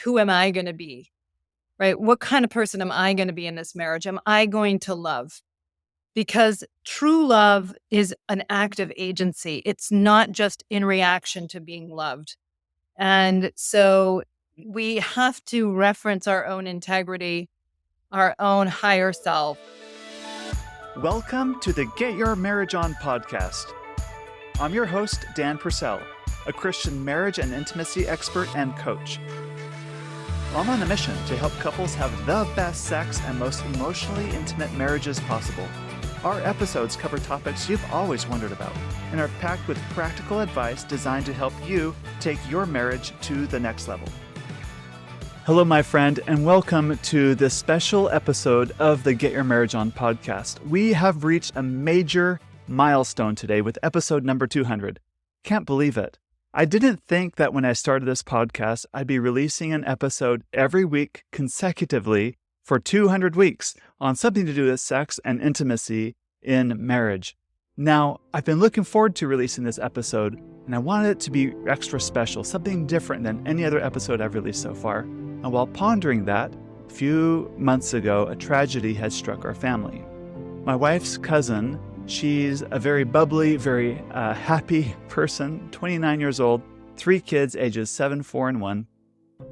who am I going to be, right? What kind of person am I going to be in this marriage? Am I going to love? Because true love is an act of agency. It's not just in reaction to being loved. And so we have to reference our own integrity, our own higher self. Welcome to the Get Your Marriage On podcast. I'm your host, Dan Purcell, a Christian marriage and intimacy expert and coach. I'm on a mission to help couples have the best sex and most emotionally intimate marriages possible. Our episodes cover topics you've always wondered about and are packed with practical advice designed to help you take your marriage to the next level. Hello, my friend, and welcome to this special episode of the Get Your Marriage On podcast. We have reached a major milestone today with episode number 200. Can't believe it. I didn't think that when I started this podcast, I'd be releasing an episode every week consecutively for 200 weeks on something to do with sex and intimacy in marriage. Now, I've been looking forward to releasing this episode, and I wanted it to be extra special, something different than any other episode I've released so far. And while pondering that, a few months ago, a tragedy had struck our family. My wife's cousin, she's a very bubbly, very happy person, 29 years old, 3 kids, ages 7, 4, and 1.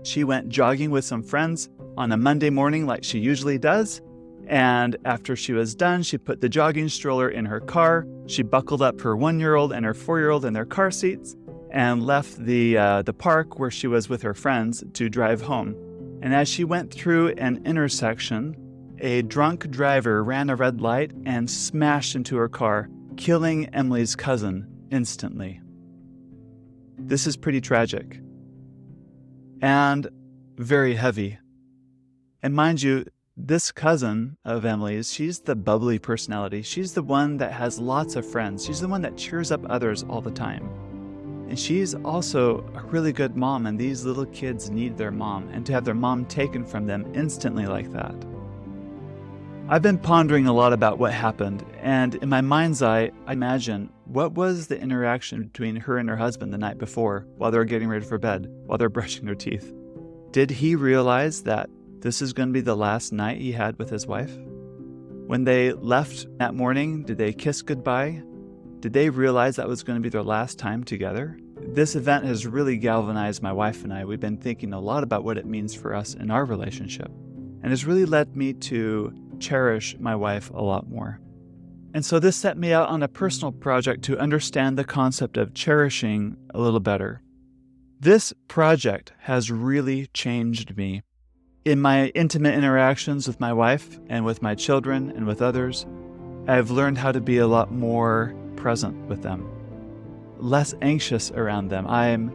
She went jogging with some friends on a Monday morning like she usually does. And after she was done, she put the jogging stroller in her car. She buckled up her 1-year-old and her 4-year-old in their car seats and left the park where she was with her friends to drive home. And as she went through an intersection, a drunk driver ran a red light and smashed into her car, killing Emily's cousin instantly. This is pretty tragic and very heavy. And mind you, this cousin of Emily's, she's the bubbly personality. She's the one that has lots of friends. She's the one that cheers up others all the time. And she's also a really good mom, and these little kids need their mom, and to have their mom taken from them instantly like that. I've been pondering a lot about what happened, and in my mind's eye, I imagine, what was the interaction between her and her husband the night before while they were getting ready for bed, while they're brushing their teeth? Did he realize that this is going to be the last night he had with his wife? When they left that morning, did they kiss goodbye? Did they realize that was going to be their last time together? This event has really galvanized my wife and I. We've been thinking a lot about what it means for us in our relationship, and has really led me to cherish my wife a lot more. And so this set me out on a personal project to understand the concept of cherishing a little better. This project has really changed me. In my intimate interactions with my wife and with my children and with others, I've learned how to be a lot more present with them, less anxious around them. I'm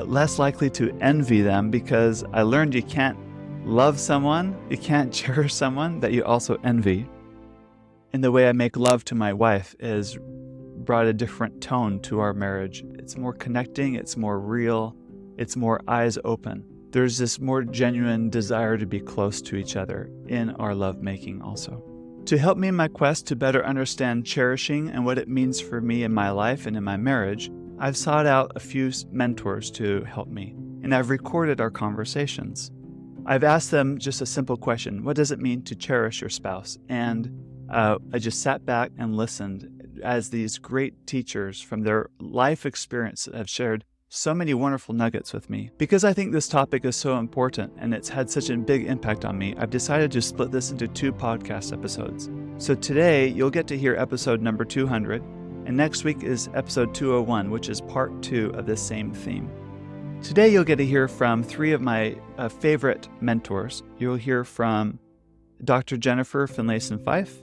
less likely to envy them because I learned you can't love someone, you can't cherish someone that you also envy. And the way I make love to my wife has brought a different tone to our marriage. It's more connecting, it's more real, it's more eyes open. There's this more genuine desire to be close to each other in our lovemaking also. To help me in my quest to better understand cherishing and what it means for me in my life and in my marriage, I've sought out a few mentors to help me, and I've recorded our conversations. I've asked them just a simple question: what does it mean to cherish your spouse? And I just sat back and listened as these great teachers from their life experience have shared so many wonderful nuggets with me. Because I think this topic is so important and it's had such a big impact on me, I've decided to split this into 2 podcast episodes. So today you'll get to hear episode number 200, and next week is episode 201, which is part 2 of this same theme. Today you'll get to hear from 3 of my favorite mentors. You'll hear from Dr. Jennifer Finlayson-Fife.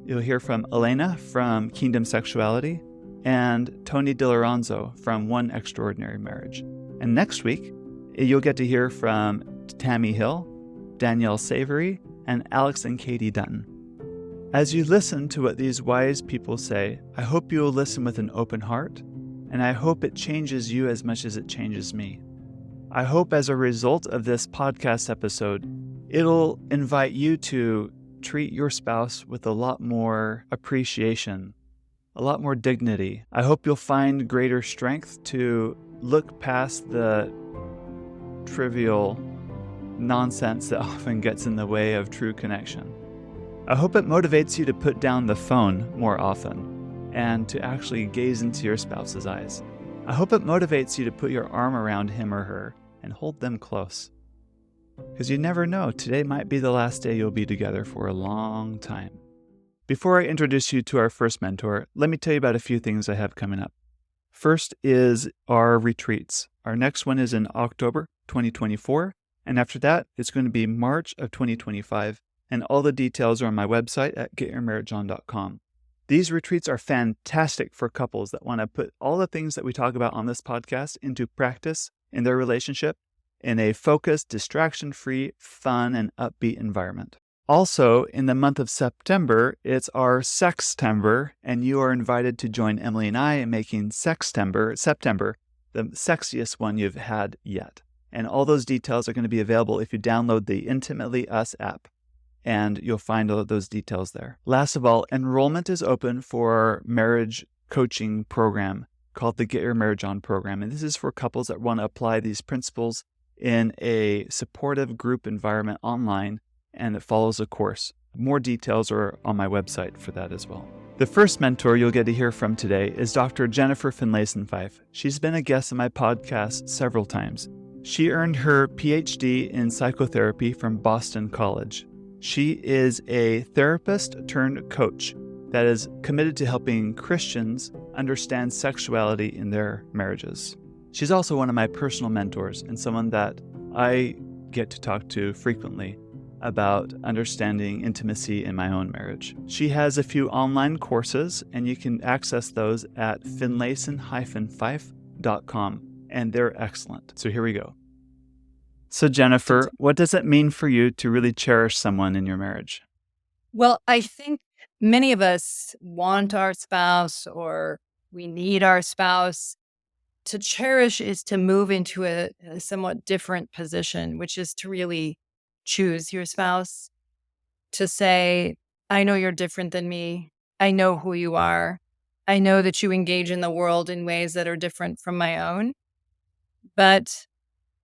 You'll hear from Elena from Kingdom Sexuality, and Tony DiLorenzo from One Extraordinary Marriage. And next week, you'll get to hear from Tammy Hill, Danielle Savory, and Alex and Katie Dutton. As you listen to what these wise people say, I hope you will listen with an open heart, and I hope it changes you as much as it changes me. I hope as a result of this podcast episode, it'll invite you to treat your spouse with a lot more appreciation, a lot more dignity. I hope you'll find greater strength to look past the trivial nonsense that often gets in the way of true connection. I hope it motivates you to put down the phone more often and to actually gaze into your spouse's eyes. I hope it motivates you to put your arm around him or her and hold them close. Because you never know, today might be the last day you'll be together for a long time. Before I introduce you to our first mentor, let me tell you about a few things I have coming up. First is our retreats. Our next one is in October 2024, and after that, it's going to be March of 2025, and all the details are on my website at getyourmarriageon.com. These retreats are fantastic for couples that want to put all the things that we talk about on this podcast into practice in their relationship in a focused, distraction-free, fun, and upbeat environment. Also, in the month of September, it's our Sextember, and you are invited to join Emily and I in making September the sexiest one you've had yet. And all those details are going to be available if you download the Intimately Us app, and you'll find all of those details there. Last of all, enrollment is open for our marriage coaching program called the Get Your Marriage On program. And this is for couples that want to apply these principles in a supportive group environment online, and it follows a course. More details are on my website for that as well. The first mentor you'll get to hear from today is Dr. Jennifer Finlayson-Fife. She's been a guest on my podcast several times. She earned her PhD in psychotherapy from Boston College. She is a therapist turned coach that is committed to helping Christians understand sexuality in their marriages. She's also one of my personal mentors and someone that I get to talk to frequently about understanding intimacy in my own marriage. She has a few online courses, and you can access those at finlayson-fife.com, and they're excellent. So here we go. So Jennifer, what does it mean for you to really cherish someone in your marriage? Well, I think many of us want our spouse or we need our spouse. To cherish is to move into a somewhat different position, which is to really choose your spouse, to say, I know you're different than me. I know who you are. I know that you engage in the world in ways that are different from my own, but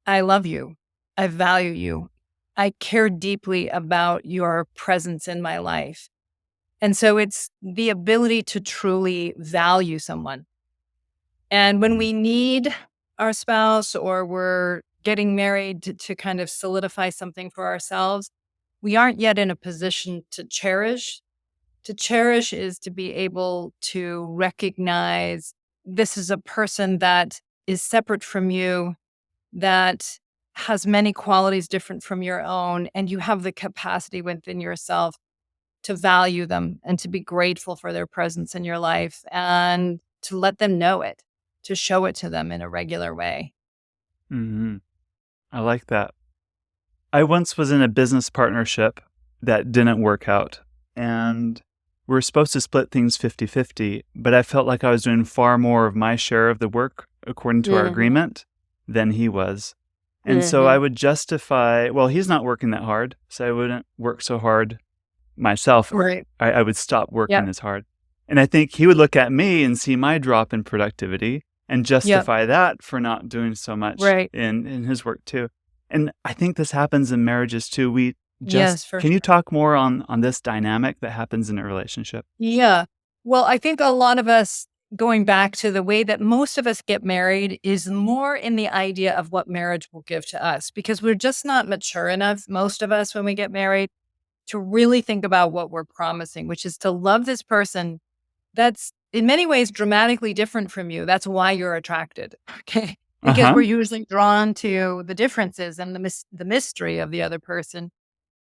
I love you. I value you. I care deeply about your presence in my life. And so it's the ability to truly value someone. And when we need our spouse or we're getting married to kind of solidify something for ourselves, we aren't yet in a position to cherish. To cherish is to be able to recognize this is a person that is separate from you, that has many qualities different from your own, and you have the capacity within yourself to value them and to be grateful for their presence in your life and to let them know it, to show it to them in a regular way. Mm-hmm. I like that. I once was in a business partnership that didn't work out, and we were supposed to split things 50-50, but I felt like I was doing far more of my share of the work according to our agreement than he was. And so I would justify, well, he's not working that hard, so I wouldn't work so hard myself. Right. I would stop working as hard. And I think he would look at me and see my drop in productivity and justify that for not doing so much in his work too. And I think this happens in marriages too. Can you talk more on this dynamic that happens in a relationship? Yeah. Well, I think a lot of us, going back to the way that most of us get married, is more in the idea of what marriage will give to us, because we're just not mature enough, most of us, when we get married, to really think about what we're promising, which is to love this person that's in many ways dramatically different from you. That's why you're attracted, okay? Because we're usually drawn to the differences and the mystery of the other person.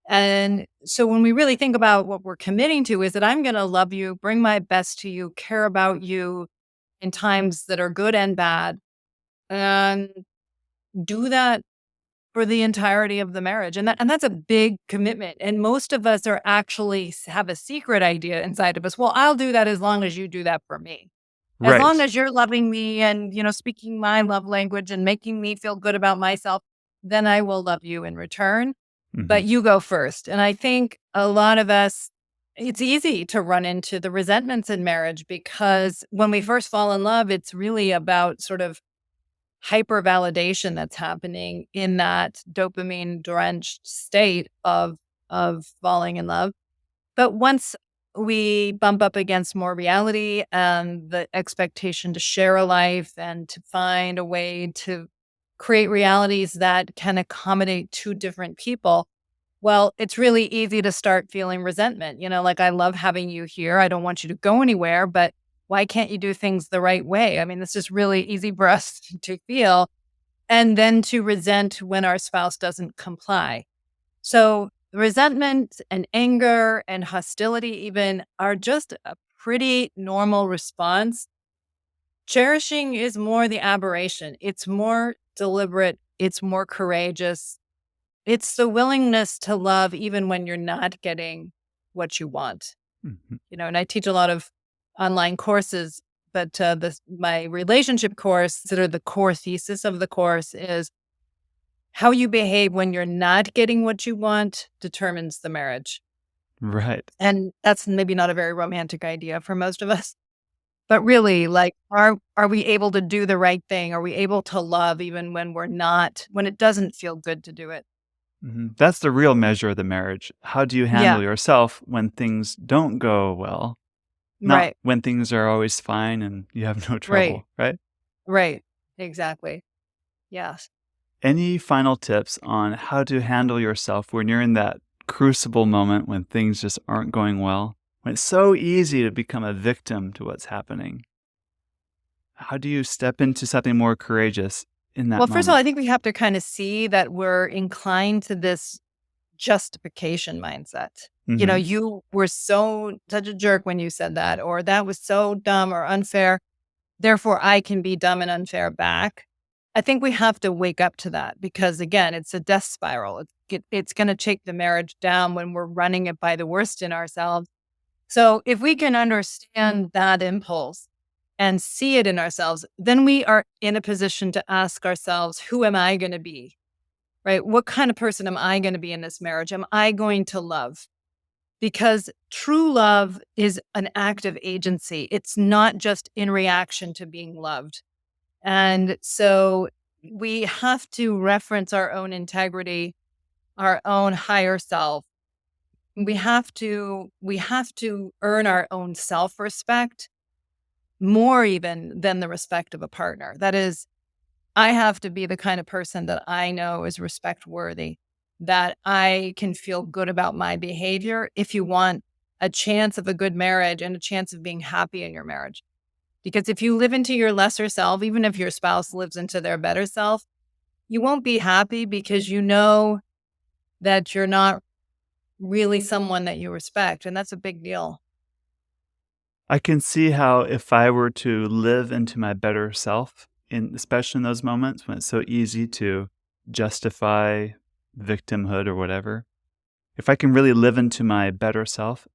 And so when we really think about what we're committing to is that I'm going to love you, bring my best to you, care about you in times that are good and bad, and do that for the entirety of the marriage. And that's a big commitment. And most of us are actually have a secret idea inside of us. Well, I'll do that as long as you do that for me. As long as you're loving me and, speaking my love language and making me feel good about myself, then I will love you in return. But you go first. And I think a lot of us, it's easy to run into the resentments in marriage because when we first fall in love, it's really about sort of hyper validation that's happening in that dopamine drenched state of falling in love. But once we bump up against more reality and the expectation to share a life and to find a way to create realities that can accommodate two different people, well, it's really easy to start feeling resentment. Like, I love having you here. I don't want you to go anywhere, but why can't you do things the right way? I mean, it's just really easy for us to feel and then to resent when our spouse doesn't comply. So, resentment and anger and hostility, even, are just a pretty normal response. Cherishing is more the aberration, it's more deliberate, it's more courageous. It's the willingness to love even when you're not getting what you want. Mhm. And I teach a lot of online courses, but my relationship course, sort of the core thesis of the course is how you behave when you're not getting what you want determines the marriage. Right. And that's maybe not a very romantic idea for most of us. But really, like, are we able to do the right thing? Are we able to love even when it doesn't feel good to do it? That's the real measure of the marriage. How do you Yeah, handle yourself when things don't go well? Not right, when things are always fine and you have no right, trouble, right? right. Exactly. Yes. Any final tips on how to handle yourself when you're in that crucible moment when things just aren't going well? When it's so easy to become a victim to what's happening. How do you step into something more courageous in that Well, first of all, moment? I think we have to kind of see that we're inclined to this justification mindset. Mhm. You were such a jerk when you said that, or that was so dumb or unfair. Therefore, I can be dumb and unfair back. I think we have to wake up to that because, again, it's a death spiral. It's going to take the marriage down when we're running it by the worst in ourselves. So, if we can understand that impulse and see it in ourselves, then we are in a position to ask ourselves, who am I going to be? Right? What kind of person am I going to be in this marriage? Am I going to love? Because true love is an act of agency. It's not just in reaction to being loved. And so we have to reference our own integrity, our own higher self. We have to earn our own self-respect more even than the respect of a partner. That is, I have to be the kind of person that I know is respect worthy, that I can feel good about my behavior if you want a chance of a good marriage and a chance of being happy in your marriage. Because if you live into your lesser self, even if your spouse lives into their better self, you won't be happy because you know that you're not really someone that you respect. And that's a big deal. I can see how if I were to live into my better self, especially in those moments when it's so easy to justify victimhood or whatever, if I can really live into my better self,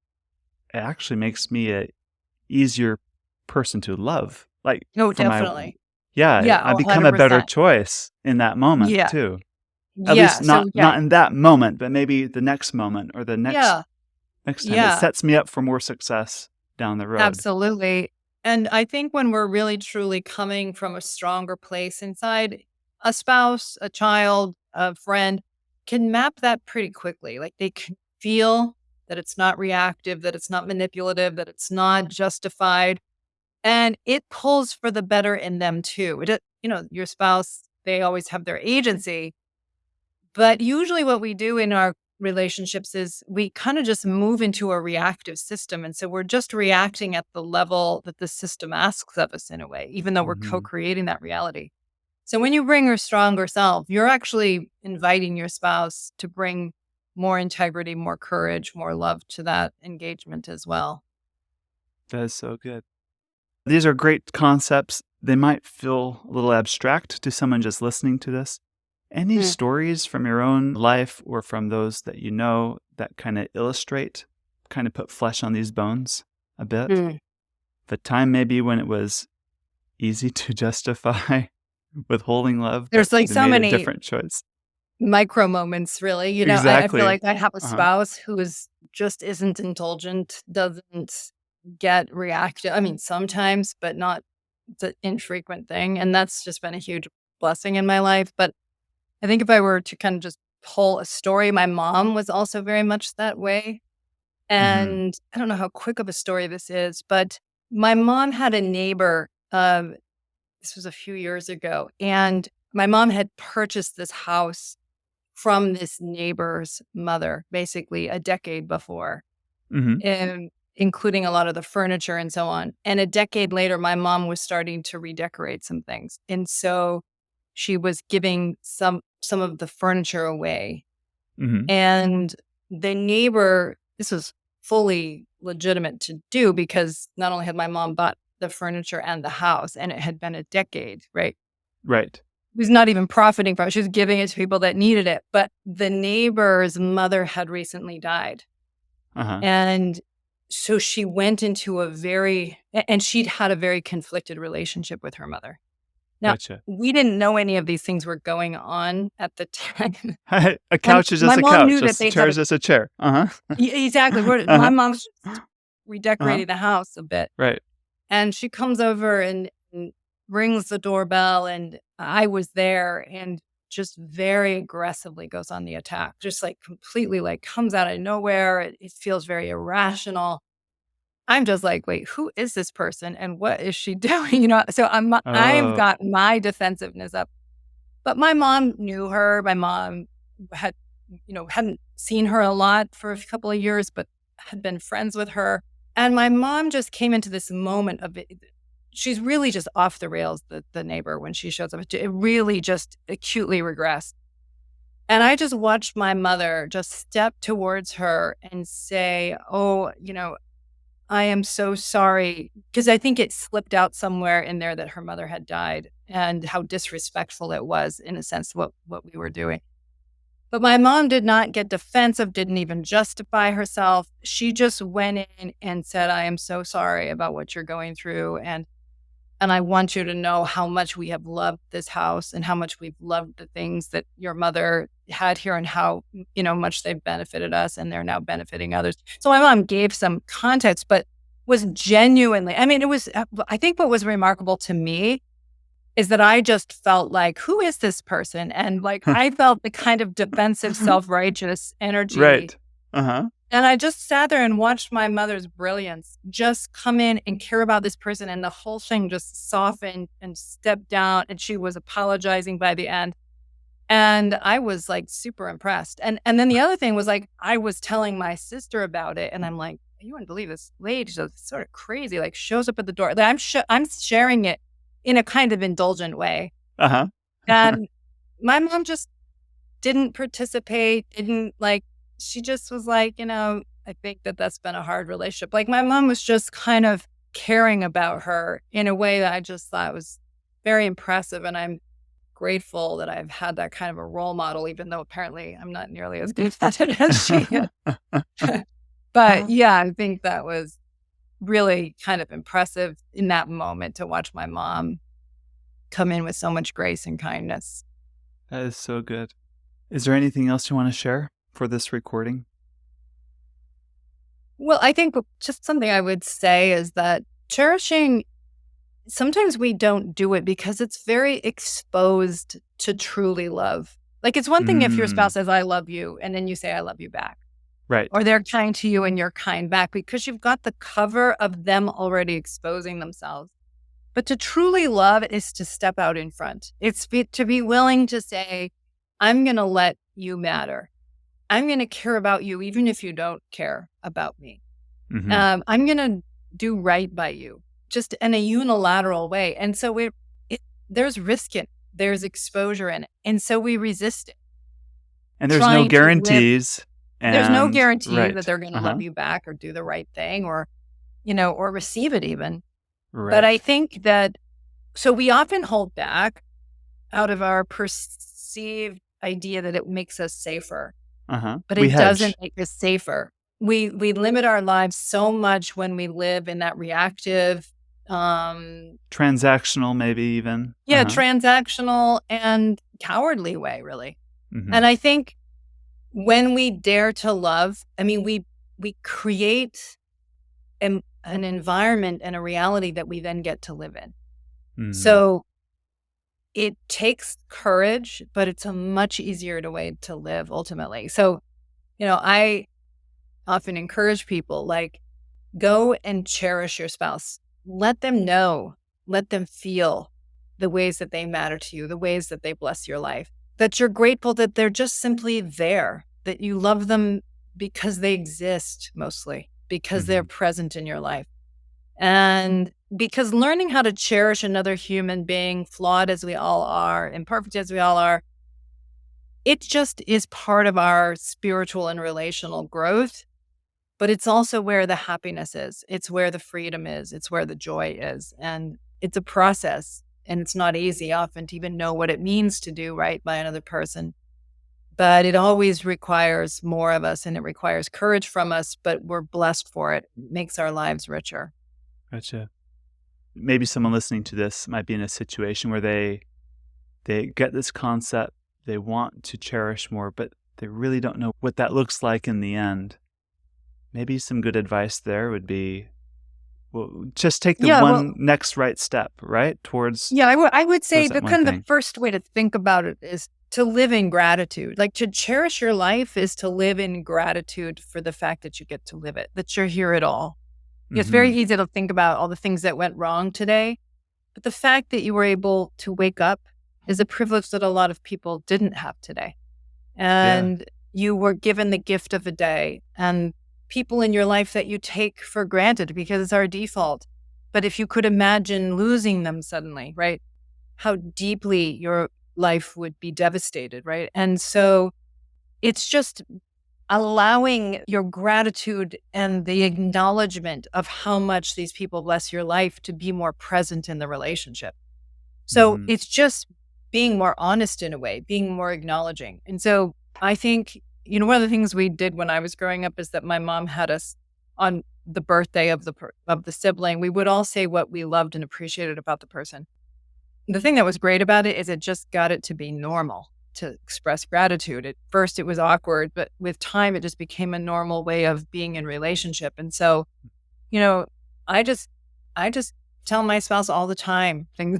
it actually makes me a easier person to love. Like No, for my definitely. yeah, Yeah. I Oh, become a better 100%. choice in that moment Yeah. too. At Yeah. least So, not in that moment, but maybe the next moment or the yeah. next time. It Yeah. sets me up for more success down the road. Absolutely. And I think when we're really truly coming from a stronger place inside, a spouse, a child, a friend can map that pretty quickly. Like, they can feel that it's not reactive, that it's not manipulative, that it's not justified. And it pulls for the better in them too. Your spouse, they always have their agency, but usually what we do in our relationships is we kind of just move into a reactive system. And so we're just reacting at the level that the system asks of us in a way, even though we're co Mhm. creating that reality. So when you bring your stronger self, you're actually inviting your spouse to bring more integrity, more courage, more love to that engagement as well. That is so good. These are great concepts. They might feel a little abstract to someone just listening to this. Any Mm, stories from your own life or from those that you know that kind of illustrate, kind of put flesh on these bones a bit? mm. The time maybe when it was easy to justify withholding love, but There's like they so made a many different choice. micro moments, really. I feel Exactly. like I have a Uh-huh. spouse who just isn't indulgent, doesn't get reactive. I mean, sometimes, but not the infrequent thing. And that's just been a huge blessing in my life. But I think if I were to kind of just pull a story, my mom was also very much that way. Mm-hmm. And I don't know how quick of a story this is, but my mom had a neighbor. This was a few years ago, and my mom had purchased this house from this neighbor's mother, basically a decade before, Mm-hmm. and including a lot of the furniture and so on. And a decade later, my mom was starting to redecorate some things, and so she was giving some of the furniture away. Mm-hmm. And the neighbor, this was fully legitimate to do because not only had my mom bought the furniture and the house, and it had been a decade, right? Right. Was not even profiting from it. She was giving it to people that needed it. But the neighbor's mother had recently died. Uh-huh. And so she went into and she'd had a very conflicted relationship with her mother. Now, Gotcha. we didn't know any of these things were going on at the time. A And couch is my just a mom couch. knew that A they chair had is just a chair. Uh-huh. exactly. My Uh-huh. mom's just Uh-huh. redecorating the house a bit. Right. And she comes over and rings the doorbell, and I was there, and just very aggressively goes on the attack, just like completely like comes out of nowhere. It feels very irrational. I'm just like, wait, who is this person and what is she doing? So I've Oh. got my defensiveness up. But my mom knew her. My mom had, hadn't seen her a lot for a couple of years, but had been friends with her. And my mom just came into this moment of it. She's really just off the rails, the neighbor, when she shows up. It really just acutely regressed. And I just watched my mother just step towards her and say, oh, I am so sorry. Because I think it slipped out somewhere in there that her mother had died and how disrespectful it was, in a sense, what we were doing. But my mom did not get defensive, didn't even justify herself. She just went in and said, I am so sorry about what you're going through. And I want you to know how much we have loved this house and how much we've loved the things that your mother had here and how, much they've benefited us and they're now benefiting others. So my mom gave some context, but was genuinely, I think what was remarkable to me is that I just felt like, who is this person? And like, I felt the kind of defensive, self-righteous energy. Right. Uh-huh. And I just sat there and watched my mother's brilliance just come in and care about this person. And the whole thing just softened and stepped down. And she was apologizing by the end. And I was like super impressed. And then the other thing was like, I was telling my sister about it. And I'm like, you wouldn't believe this lady. She's sort of crazy, like shows up at the door. Like, I'm sharing it in a kind of indulgent way. Uh-huh. And my mom just didn't participate, she just was like, I think that's been a hard relationship. Like my mom was just kind of caring about her in a way that I just thought was very impressive. And I'm grateful that I've had that kind of a role model, even though apparently I'm not nearly as good at it as she is. But yeah, I think that was really kind of impressive in that moment to watch my mom come in with so much grace and kindness. That is so good. Is there anything else you want to share for this recording? Well, I think just something I would say is that cherishing, sometimes we don't do it because it's very exposed to truly love. Like it's one thing if your spouse says, I love you, and then you say, I love you back. Right. Or they're kind to you and you're kind back because you've got the cover of them already exposing themselves. But to truly love is to step out in front. It's to be willing to say, I'm going to let you matter. I'm going to care about you, even if you don't care about me. Mm-hmm. I'm going to do right by you, just in a unilateral way. And so there's risk in it. There's exposure in it. And so we resist it. And there's no Trying to live. guarantees. There's no And guarantee right. that they're going to love you back or do the right thing or receive it even. Right. But I think that, so we often hold back out of our perceived idea that it makes us safer. Uh-huh. But We it hedge. doesn't make us safer. We limit our lives so much when we live in that reactive, Transactional, maybe even. transactional and cowardly way, really. Mm-hmm. And I think when we dare to love, we create an environment and a reality that we then get to live in. Mm-hmm. So it takes courage, but it's a much easier way to live ultimately. So, I often encourage people like, go and cherish your spouse. Let them know, let them feel the ways that they matter to you, the ways that they bless your life, that you're grateful that they're just simply there, that you love them because they exist mostly, because they're present in your life. And because learning how to cherish another human being, flawed as we all are, imperfect as we all are, it just is part of our spiritual and relational growth. But it's also where the happiness is. It's where the freedom is. It's where the joy is. And it's a process. And it's not easy often to even know what it means to do right by another person. But it always requires more of us and it requires courage from us, but we're blessed for it. It makes our lives richer. Gotcha. Maybe someone listening to this might be in a situation where they get this concept, they want to cherish more, but they really don't know what that looks like in the end. Maybe some good advice there would be, well, just take the next right step, right? Towards I would say that the first way to think about it is to live in gratitude. Like, to cherish your life is to live in gratitude for the fact that you get to live it, that you're here at all. It's very easy to think about all the things that went wrong today, but the fact that you were able to wake up is a privilege that a lot of people didn't have today. And you were given the gift of a day, and people in your life that you take for granted because it's our default. But if you could imagine losing them suddenly, right? How deeply your life would be devastated, right? And so it's just allowing your gratitude and the acknowledgement of how much these people bless your life to be more present in the relationship. So it's just being more honest in a way, being more acknowledging. And so I think, one of the things we did when I was growing up is that my mom had us on the birthday of the sibling. We would all say what we loved and appreciated about the person. The thing that was great about it is it just got it to be normal to express gratitude. At first it was awkward, but with time it just became a normal way of being in relationship. And so, I just tell my spouse all the time things.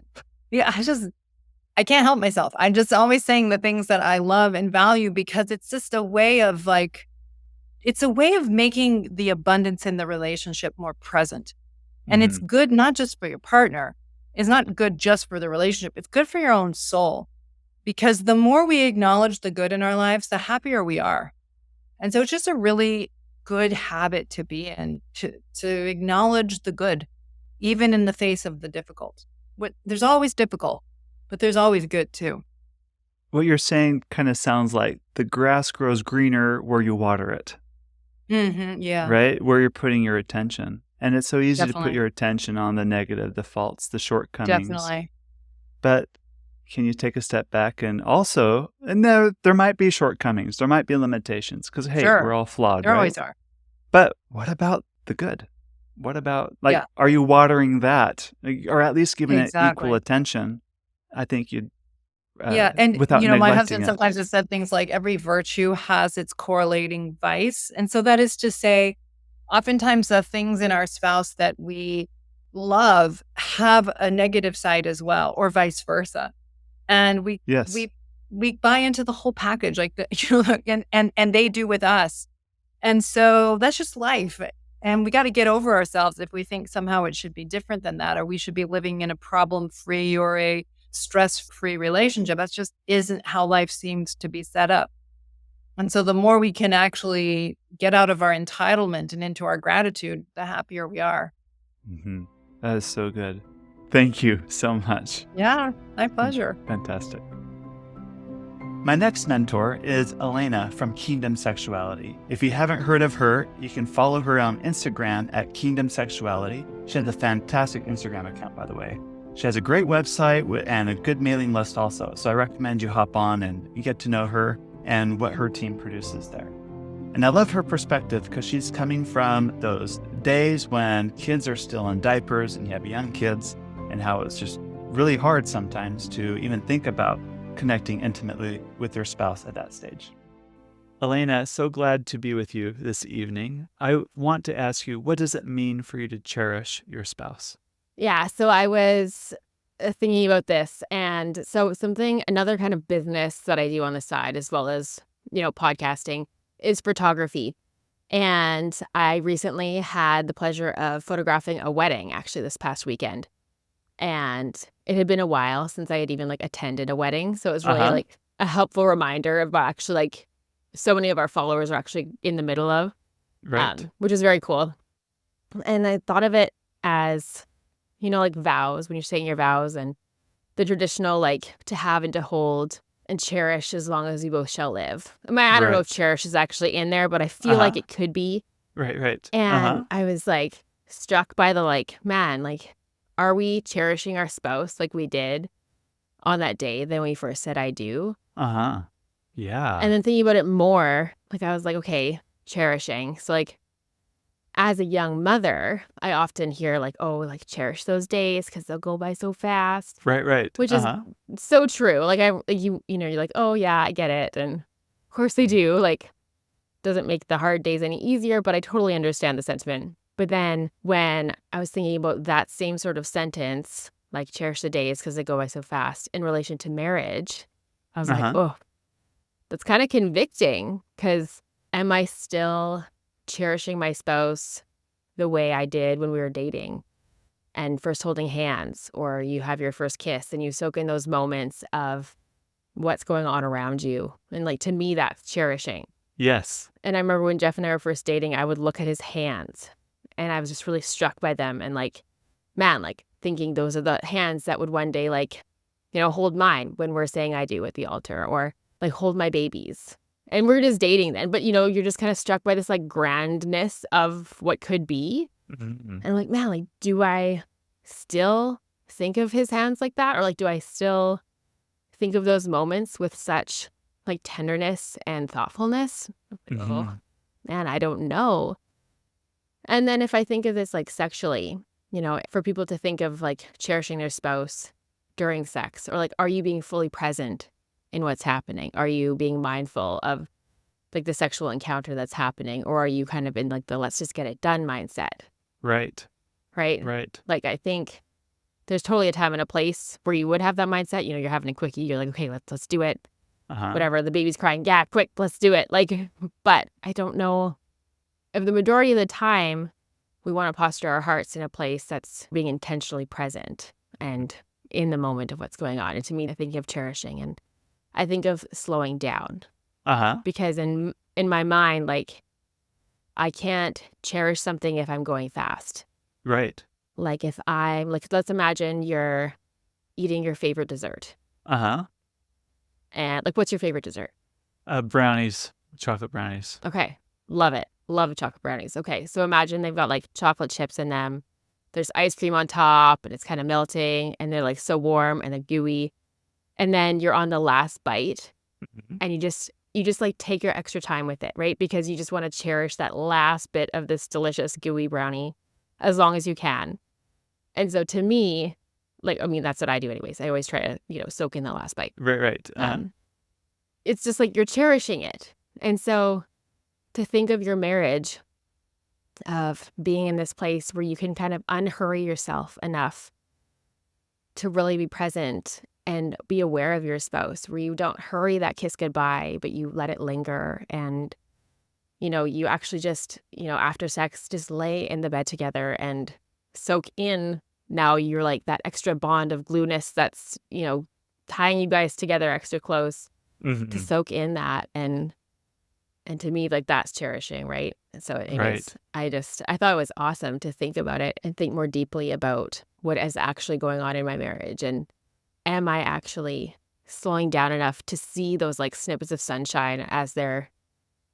I can't help myself. I'm just always saying the things that I love and value because it's just a way of making the abundance in the relationship more present. And it's good not just for your partner. It's not good just for the relationship. It's good for your own soul. Because the more we acknowledge the good in our lives, the happier we are. And so it's just a really good habit to be in, to acknowledge the good, even in the face of the difficult. There's always difficult, but there's always good too. What you're saying kind of sounds like the grass grows greener where you water it. Yeah. Right? Where you're putting your attention. And it's so easy to put Definitely. your attention on the negative, the faults, the shortcomings. Definitely. But can you take a step back and also, and there might be shortcomings, there might be limitations, because hey, Sure. we're all flawed, There right? always are. But what about the good? What about, Yeah. are you watering that? Or at least giving it Exactly. equal attention? I think you'd, And without my neglecting husband it. sometimes has said things like every virtue has its correlating vice. And so that is to say, oftentimes the things in our spouse that we love have a negative side as well, or vice versa. And we buy into the whole package, like and they do with us. And so that's just life. And we got to get over ourselves if we think somehow it should be different than that, or we should be living in a problem-free or a stress-free relationship. That just isn't how life seems to be set up. And so the more we can actually get out of our entitlement and into our gratitude, the happier we are. That is so good. Thank you so much. Yeah, my pleasure. Fantastic. My next mentor is Elena from Kingdom Sexuality. If you haven't heard of her, you can follow her on Instagram at Kingdom Sexuality. She has a fantastic Instagram account, by the way. She has a great website and a good mailing list also. So I recommend you hop on and you get to know her and what her team produces there. And I love her perspective because she's coming from those days when kids are still in diapers and you have young kids, and how it's just really hard sometimes to even think about connecting intimately with your spouse at that stage. Elena, so glad to be with you this evening. I want to ask you, what does it mean for you to cherish your spouse? Yeah, so I was thinking about this. And so another kind of business that I do on the side, as well as, podcasting, is photography. And I recently had the pleasure of photographing a wedding, actually, this past weekend. And it had been a while since I had even attended a wedding. So it was really a helpful reminder of actually so many of our followers are actually in the middle of, Right. which is very cool. And I thought of it as, vows, when you're saying your vows, and the traditional, to have and to hold and cherish as long as you both shall live. I don't know if cherish is actually in there, but I feel like it could be. Right. And I was struck by the man, are we cherishing our spouse like we did on that day when we first said I do? Yeah. And then thinking about it more, I was okay, cherishing. So as a young mother, I often hear cherish those days because they'll go by so fast. Right. Which is so true. You're oh yeah, I get it. And of course they do. Doesn't make the hard days any easier, but I totally understand the sentiment. But then when I was thinking about that same sort of sentence, cherish the days because they go by so fast, in relation to marriage, I was oh, that's kind of convicting, because am I still cherishing my spouse the way I did when we were dating and first holding hands, or you have your first kiss and you soak in those moments of what's going on around you? And to me, that's cherishing. Yes. And I remember when Jeff and I were first dating, I would look at his hands and I was just really struck by them. And thinking those are the hands that would one day hold mine when we're saying I do at the altar, or hold my babies. And we're just dating then. But, you're just kind of struck by this grandness of what could be. Mm-hmm. And do I still think of his hands like that? Or do I still think of those moments with such tenderness and thoughtfulness? Oh, man, I don't know. And then if I think of this sexually, for people to think of cherishing their spouse during sex, or are you being fully present in what's happening? Are you being mindful of the sexual encounter that's happening? Or are you kind of in the let's just get it done mindset? Right. I think there's totally a time and a place where you would have that mindset. You're having a quickie. You're okay, let's do it. Whatever, the baby's crying. Yeah, quick, let's do it. But I don't know if the majority of the time we want to posture our hearts in a place that's being intentionally present and in the moment of what's going on. And to me, I think of cherishing, and I think of slowing down. Because in my mind, I can't cherish something if I'm going fast. Right. If I'm let's imagine you're eating your favorite dessert. And what's your favorite dessert? Brownies, chocolate brownies. Okay. Love it. Love chocolate brownies. Okay. So imagine they've got chocolate chips in them. There's ice cream on top and it's kind of melting and they're so warm and they're gooey. And then you're on the last bite and you just take your extra time with it, right? Because you just want to cherish that last bit of this delicious gooey brownie as long as you can. And so to me, that's what I do anyways. I always try to, soak in the last bite. Right. It's just you're cherishing it. And so to think of your marriage of being in this place where you can kind of unhurry yourself enough to really be present and be aware of your spouse, where you don't hurry that kiss goodbye, but you let it linger. And, you actually just, after sex, just lay in the bed together and soak in. Now you're that extra bond of glueness that's, tying you guys together extra close to soak in that. And to me, that's cherishing, right? And so anyways, I thought it was awesome to think about it and think more deeply about what is actually going on in my marriage. And am I actually slowing down enough to see those snippets of sunshine as they're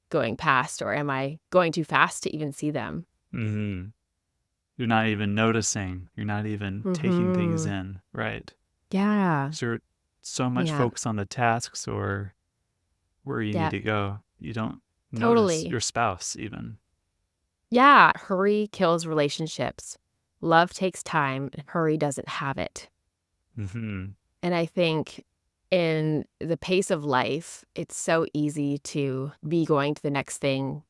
going past, or am I going too fast to even see them? You're not even noticing. You're not even taking things in, right? Yeah. So you're so much focused on the tasks or where you need to go. You don't notice your spouse even. Yeah. Hurry kills relationships. Love takes time. Hurry doesn't have it. And I think in the pace of life, it's so easy to be going to the next thing.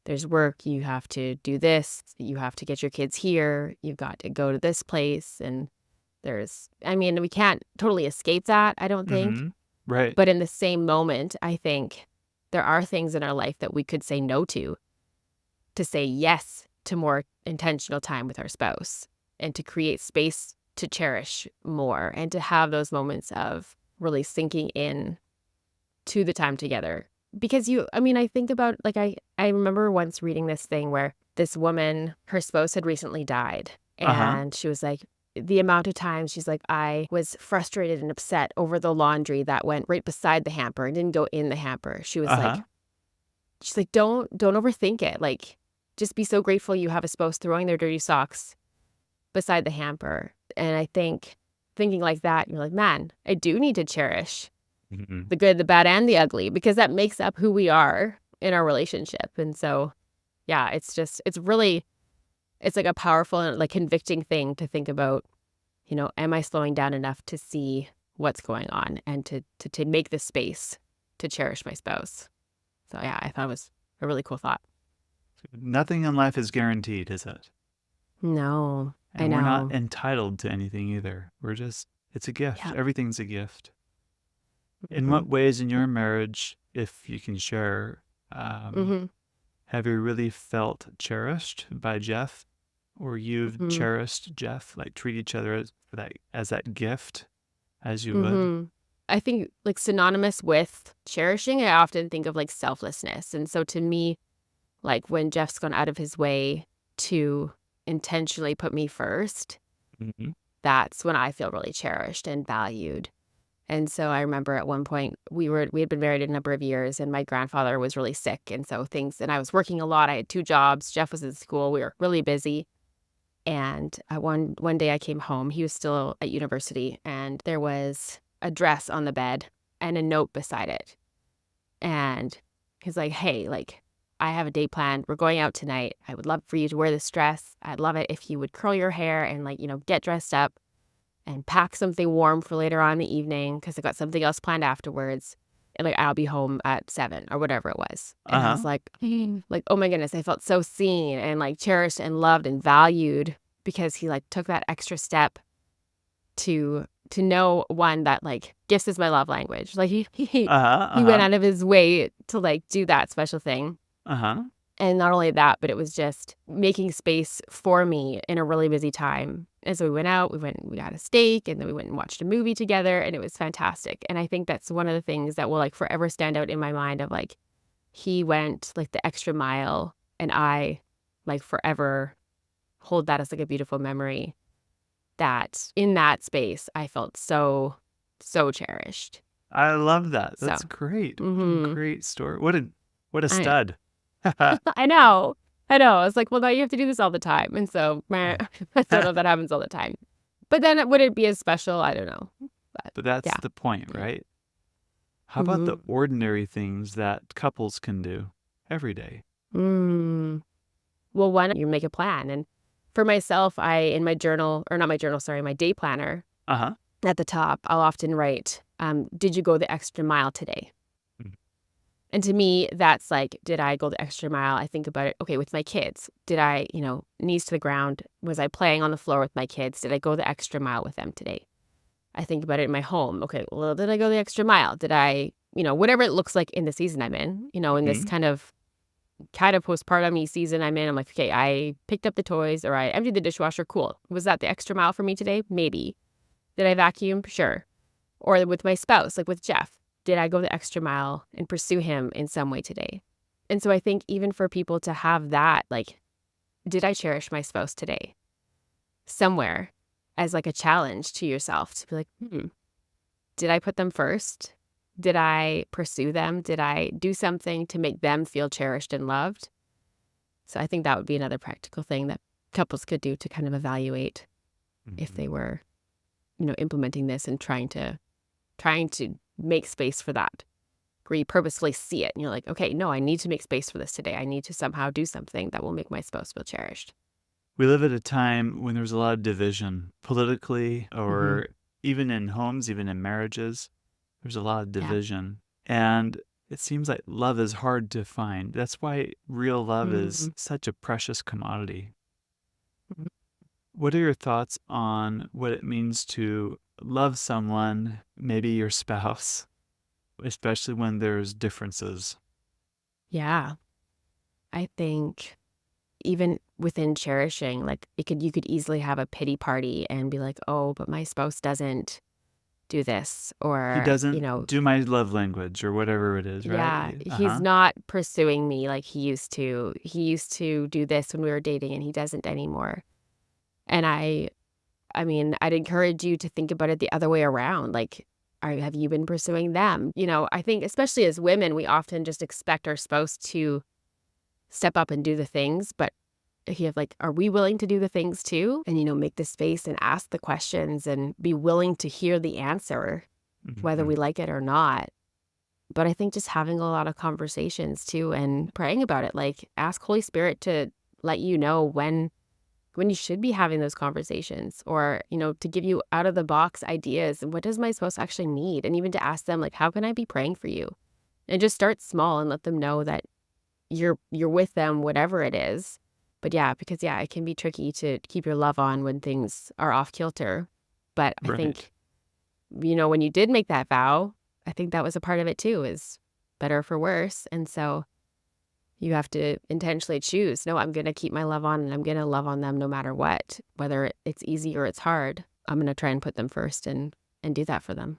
There's work, you have to do this, you have to get your kids here, you've got to go to this place. And I mean, we can't totally escape that, I don't think. Mm-hmm. Right. But in the same moment, I think there are things in our life that we could say no to say yes to more intentional time with our spouse and to create space to cherish more and to have those moments of really sinking in to the time together. Because I mean, I think about like I remember once reading this thing where this woman, her spouse had recently died, Uh-huh. and she was like, the amount of times she's like, I was frustrated and upset over the laundry that went right beside the hamper and didn't go in the hamper. Uh-huh. She's like, don't overthink it. Like, just be so grateful you have a spouse throwing their dirty socks beside the hamper. And I think thinking like that, you're like, man, I do need to cherish Mm-hmm. the good, the bad, and the ugly, because that makes up who we are in our relationship. And so, yeah, it's like a powerful and like convicting thing to think about, am I slowing down enough to see what's going on and to make the space to cherish my spouse. So yeah, I thought it was a really cool thought. Nothing in life is guaranteed, is it? No, I And we're not know. entitled to anything either. It's a gift. Yeah. Everything's a gift. In Mm-hmm. what ways in your marriage, if you can share, um, Mm-hmm. have you really felt cherished by Jeff, or you've Mm-hmm. cherished Jeff, like treat each other as that gift as you would? Mm-hmm. I think like synonymous with cherishing, I often think of like selflessness. And so to me, like when Jeff's gone out of his way to intentionally put me first, Mm-hmm. that's when I feel really cherished and valued. And so I remember at one point we had been married a number of years and my grandfather was really sick. And I was working a lot. I had 2 jobs. Jeff was in school. We were really busy. And one day I came home. He was still at university, and there was a dress on the bed and a note beside it. And he's like, "Hey, like, I have a date planned. We're going out tonight. I would love for you to wear this dress. I'd love it if you would curl your hair and like, get dressed up and pack something warm for later on in the evening because I got something else planned afterwards. And like, I'll be home at 7 or whatever it was." And I was Uh-huh. like, like, oh my goodness, I felt so seen and like cherished and loved and valued because he like took that extra step to know, one, that like gifts is my love language. Like Uh-huh. he went Uh-huh. out of his way to like do that special thing. Uh-huh. And not only that, but it was just making space for me in a really busy time. And so we went out, we got a steak, and then we went and watched a movie together, and it was fantastic. And I think that's one of the things that will like forever stand out in my mind of like, he went like the extra mile, and I like forever hold that as like a beautiful memory, that in that space I felt so, so cherished. I love that. So, That's great. What a mm-hmm. great story. What a I stud. I know. I know. I was like, well, now you have to do this all the time. And so, meh, I don't know if that happens all the time. But then would it be as special? I don't know. But But that's yeah. the point, Yeah. right? How about the Mm-hmm. ordinary things that couples can do every day? Mm. Well, why don't you make a plan? And for myself, in my journal, or not my journal, sorry, my day planner Uh-huh. at the top, I'll often write, did you go the extra mile today? Mm. And to me, that's like, did I go the extra mile? I think about it, okay, with my kids. Did I, knees to the ground? Was I playing on the floor with my kids? Did I go the extra mile with them today? I think about it in my home. Okay, well, did I go the extra mile? Did I, whatever it looks like in the season I'm in this Mhm. kind of postpartum season I'm in, I'm like, okay, I picked up the toys or I emptied the dishwasher. Cool. Was that the extra mile for me today? Maybe. Did I vacuum? Sure. Or with my spouse, like with Jeff, did I go the extra mile and pursue him in some way today? And so I think even for people to have that, like, did I cherish my spouse today? Somewhere as like a challenge to yourself to be like, did I put them first? Did I pursue them? Did I do something to make them feel cherished and loved? So I think that would be another practical thing that couples could do to kind of evaluate if Mhm. they were, implementing this and trying to make space for that. Where you purposefully see it and you're like, okay, no, I need to make space for this today. I need to somehow do something that will make my spouse feel cherished. We live at a time when there's a lot of division politically Mm-hmm. or even in homes, even in marriages. There's a lot of Yeah. division. And it seems like love is hard to find. That's why real love Mm-hmm. is such a precious commodity. What are your thoughts on what it means to love someone, maybe your spouse, especially when there's differences? Yeah. I think even within cherishing, like you could easily have a pity party and be like, oh, but my spouse doesn't do this, He or, doesn't do my love language or whatever it is, yeah, right? he's not pursuing me like he used to. He used to do this when we were dating and he doesn't anymore. And I mean, I'd encourage you to think about it the other way around. Like, have you been pursuing them? I think especially as women, we often just expect our spouse to step up and do the things, but if you have like, are we willing to do the things too? And, make the space and ask the questions and be willing to hear the answer, whether Mhm. we like it or not. But I think just having a lot of conversations too and praying about it, like ask Holy Spirit to let you know when you should be having those conversations, or, to give you out of the box ideas. What does my spouse actually need? And even to ask them, like, how can I be praying for you? And just start small and let them know that you're with them, whatever it is. But yeah, because yeah, it can be tricky to keep your love on when things are off kilter. But I Right. think, when you did make that vow, I think that was a part of it too, is better for worse. And so you have to intentionally choose, no, I'm going to keep my love on and I'm going to love on them no matter what, whether it's easy or it's hard. I'm going to try and put them first and do that for them.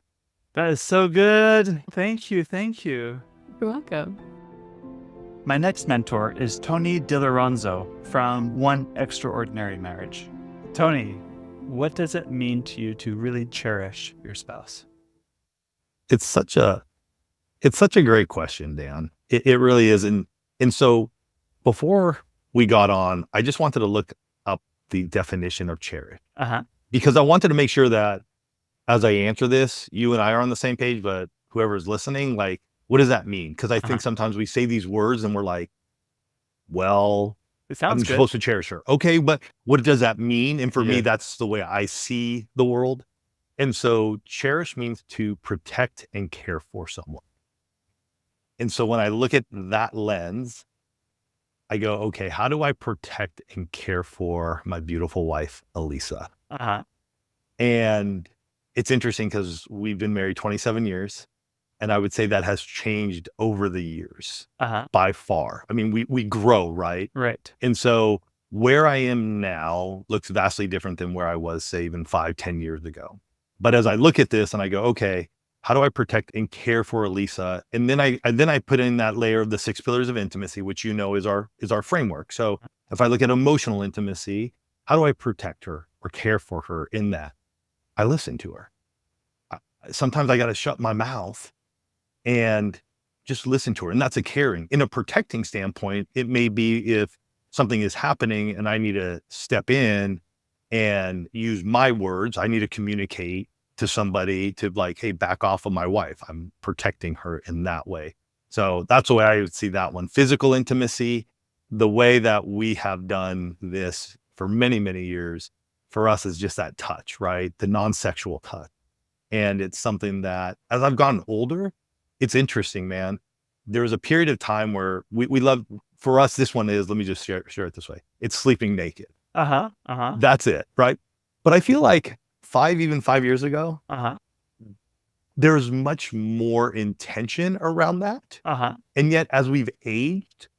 That is so good. Thank you. Thank you. You're welcome. My next mentor is Tony DiLorenzo from One Extraordinary Marriage. Tony, what does it mean to you to really cherish your spouse? It's such a great question, Dan. It really is. And so before we got on, I just wanted to look up the definition of cherish, because I wanted to make sure that as I answer this, you and I are on the same page, but whoever's listening, like, what does that mean? Because I think sometimes we say these words and we're like, well, It sounds I'm good. supposed to cherish her. Okay, but what does that mean? And for me, Yeah. that's the way I see the world. And so cherish means to protect and care for someone. And so when I look at that lens, I go, okay, how do I protect and care for my beautiful wife, Elisa? And it's interesting because we've been married 27 years. And I would say that has changed over the years by far. I mean, we grow, right? Right. And so where I am now looks vastly different than where I was, say, even 5-10 years ago. But as I look at this and I go, okay, how do I protect and care for Elisa? And then I put in that layer of the 6 pillars of intimacy, which is our framework. So if I look at emotional intimacy, how do I protect her or care for her in that? I listen to her. Sometimes I got to shut my mouth and just listen to her. And that's a caring. In a protecting standpoint, it may be if something is happening and I need to step in and use my words, I need to communicate to somebody to like, hey, back off of my wife. I'm protecting her in that way. So that's the way I would see that one. Physical intimacy, the way that we have done this for many, many years, for us is just that touch, right? The non-sexual touch. And it's something that as I've gotten older, it's interesting, man. There was a period of time where we love, for us, this one is, let me just share it this way. It's sleeping naked. That's it, right? But I feel like 5 years ago, there's much more intention around that. And yet as we've aged,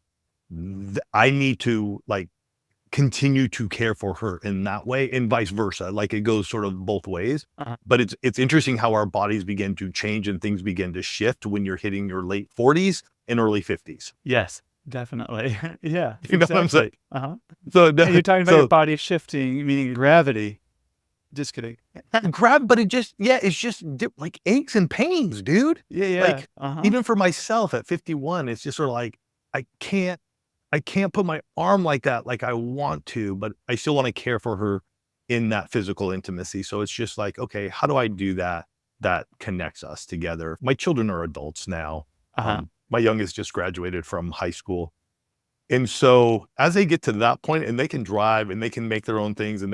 I need to like continue to care for her in that way and vice versa. Like it goes sort of both ways. But it's interesting how our bodies begin to change and things begin to shift when you're hitting your late 40s and early 50s. Yes, definitely. Yeah. You know what I'm saying? So and you're talking about your body shifting, meaning gravity. Just kidding. But it's just like aches and pains, dude. Yeah. Like even for myself at 51, it's just sort of like, I can't put my arm like that, like I want to, but I still want to care for her in that physical intimacy. So it's just like, okay, how do I do that? That connects us together. My children are adults now. My youngest just graduated from high school. And so as they get to that point and they can drive and they can make their own things and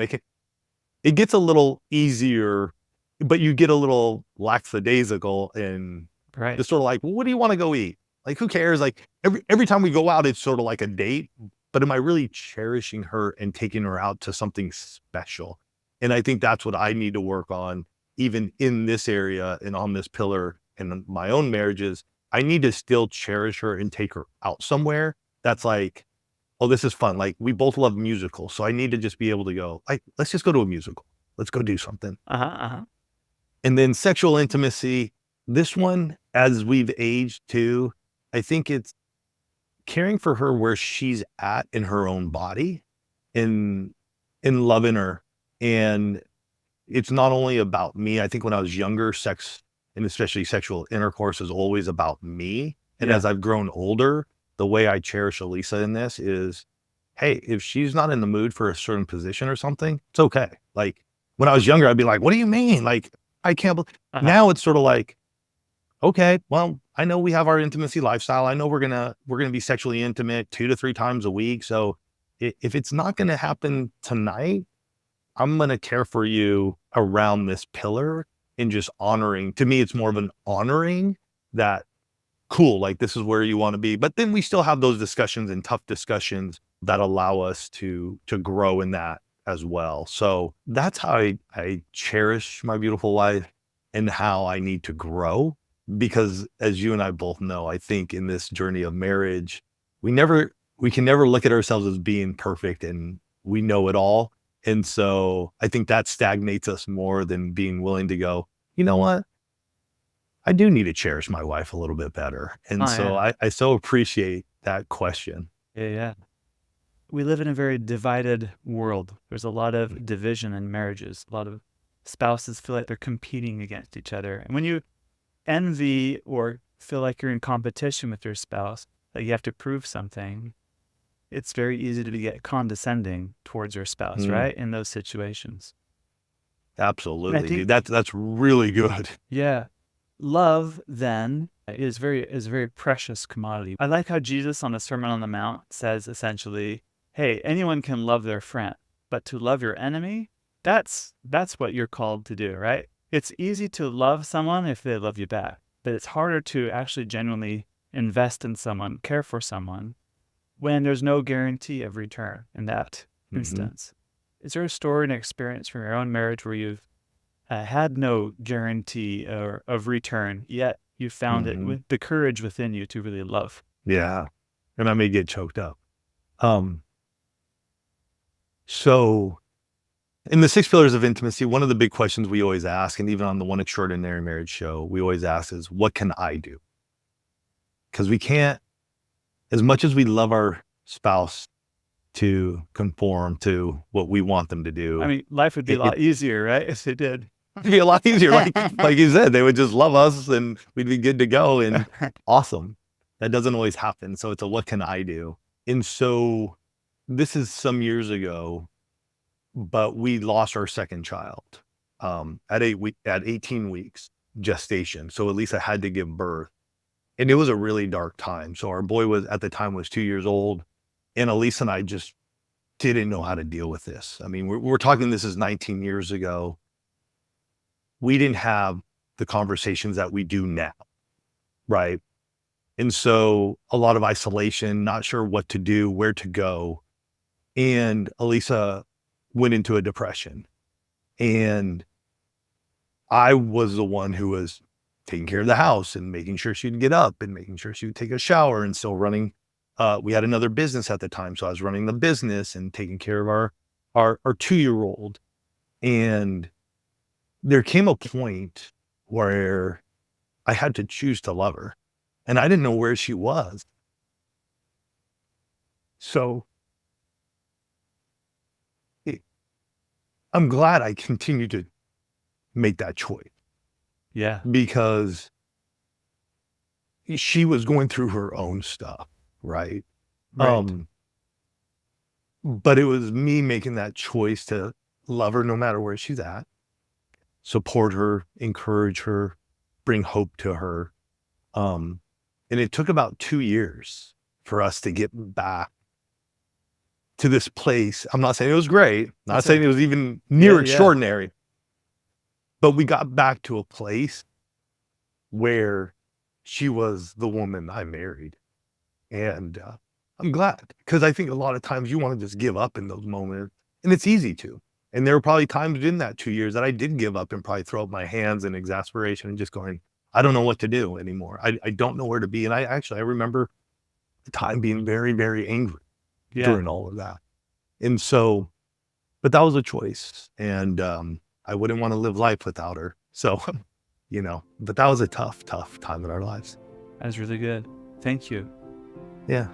it gets a little easier, but you get a little lackadaisical and just sort of like, well, what do you want to go eat? Like, who cares? Like every time we go out, it's sort of like a date, but am I really cherishing her and taking her out to something special? And I think that's what I need to work on, even in this area and on this pillar in my own marriages. I need to still cherish her and take her out somewhere that's like, oh, this is fun. Like, we both love musicals. So I need to just be able to go, like, let's just go to a musical. Let's go do something. And then sexual intimacy, this one, as we've aged too, I think it's caring for her where she's at in her own body, in loving her. And it's not only about me. I think when I was younger, sex and especially sexual intercourse is always about me. And as I've grown older, the way I cherish Elisa in this is, hey, if she's not in the mood for a certain position or something, it's okay. Like, when I was younger, I'd be like, what do you mean? Like, I can't believe. Now it's sort of like, okay, well, I know we have our intimacy lifestyle. I know we're gonna be sexually intimate 2 to 3 times a week. So if it's not gonna happen tonight, I'm gonna care for you around this pillar and just honoring. To me, it's more of an honoring that, cool, like, this is where you want to be. But then we still have those discussions and tough discussions that allow us to grow in that as well. So that's how I cherish my beautiful wife and how I need to grow. Because as you and I both know, I think in this journey of marriage, we can never look at ourselves as being perfect and we know it all. And so I think that stagnates us more than being willing to go, you know what? I do need to cherish my wife a little bit better. And I so appreciate that question. Yeah. We live in a very divided world. There's a lot of division in marriages. A lot of spouses feel like they're competing against each other. And when you envy or feel like you're in competition with your spouse, that you have to prove something, it's very easy to get condescending towards your spouse, right? In those situations. Absolutely, dude. That's really good. Yeah. Love, then, is a very precious commodity. I like how Jesus on the Sermon on the Mount says essentially, hey, anyone can love their friend, but to love your enemy, that's what you're called to do, right? It's easy to love someone if they love you back, but it's harder to actually genuinely invest in someone, care for someone, when there's no guarantee of return in that instance. Is there a story and experience from your own marriage where you've had no guarantee of return, yet you found it with the courage within you to really love? Yeah. And I may get choked up. So in the 6 pillars of intimacy, one of the big questions we always ask, and even on the One Extraordinary Marriage show, we always ask is, what can I do? Because we can't, as much as we love our spouse to conform to what we want them to do. I mean, life would be a lot easier, right? If they did. It'd be a lot easier. Like you said, they would just love us and we'd be good to go and awesome. That doesn't always happen. So it's a, what can I do? And so this is some years ago, but we lost our second child at 18 weeks gestation. So Elisa had to give birth. And it was a really dark time. So our boy at the time was 2 years old. And Elisa and I just didn't know how to deal with this. I mean, we're talking, this is 19 years ago. We didn't have the conversations that we do now, right? And so a lot of isolation, not sure what to do, where to go. And Elisa went into a depression. And I was the one who was taking care of the house and making sure she'd get up and making sure she would take a shower and still running. We had another business at the time. So I was running the business and taking care of our 2-year-old. And there came a point where I had to choose to love her and I didn't know where she was. So I'm glad I continued to make that choice. Yeah. Because she was going through her own stuff, right? But it was me making that choice to love her no matter where she's at, support her, encourage her, bring hope to her. And it took about 2 years for us to get back to this place. I'm not saying it was great, not saying it was even near extraordinary, but we got back to a place where she was the woman I married. And I'm glad, because I think a lot of times you want to just give up in those moments, and it's easy to. And there were probably times in that 2 years that I did give up and probably throw up my hands in exasperation and just going, I don't know what to do anymore. I don't know where to be. And I remember the time being very, very angry during all of that. And so, but that was a choice. And I wouldn't want to live life without her. So, but that was a tough, tough time in our lives. That's really good. Thank you. Yeah.